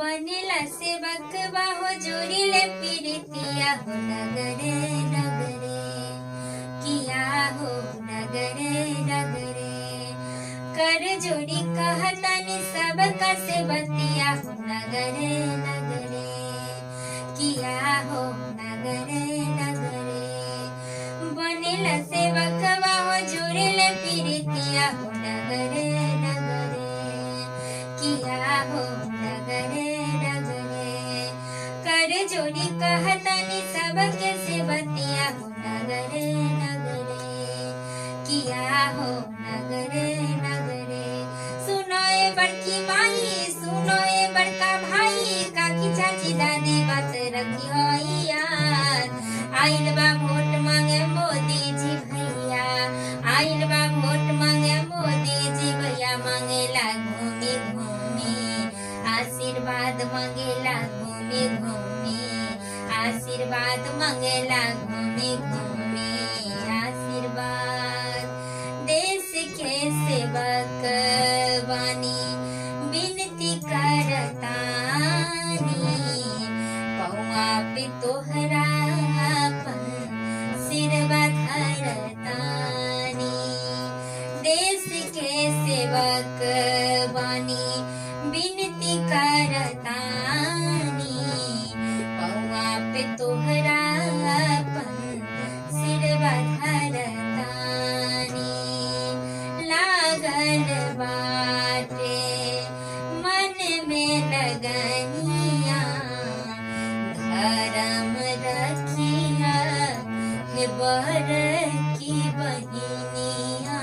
बनेला सेवक बाहो जोड़िले पीरितिया हो नगरे नगरे किया हो नगरे नगरे कर जोड़ी कहतनी सबका से बतिया हो नगरे नगरे किया हो नगरे नगरे बनेला सेवक बाहो जोड़िले पीरितिया हो नगरे नगरे किया हो नगरे नगरे कर जोड़ी कहतनी सबके से बतिया हो नगरे नगरे किया हो नगरे नगरे सुनो ए बड़की माई सुनो ए बड़का भाई काकी चाची दादी बात रखी हो यार आइल बा वोट मांगे मोदी जी भैया आइल बा वोट मांगे मोदी जी भैया मांगेला घूमी घूमी आशीर्वाद मांगेला घूमी घूमी आशीर्वाद मांगेला घूमी घूमी आशीर्वाद देश के सेवक बानी विनती करतानी पौआ पे तोहरा अपन सिरवा धरतानी देश के सेवक बानी विनती करतानी पौआ पे तोहरा अपन सिरवा धरतानी लागल बाटे मन में लगनिया धर्म रखिया हे बर की बहिनिया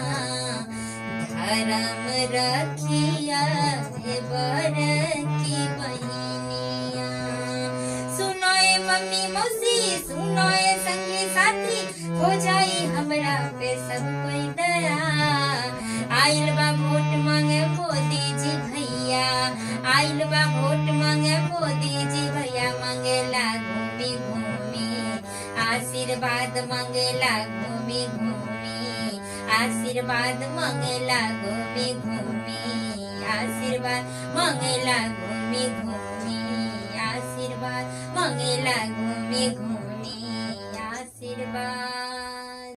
धर्म रखिया हे बर की बहिनिया सुनो ए मम्मी मौसी सुनो ए संगी साथी हो जाई हमरा पे सब कोई दया आइल बा वोट मांगे मोदी जी भैया आइल बा वोट मांगे मोदी जी भैया मांगेला घूमी घूमी आशीर्वाद मांगेला घूमी घूमी आशीर्वाद मांगेला घूमी घूमी आशीर्वाद मांगेला घूमी घूमी आशीर्वाद मांगेला घूमी घूमी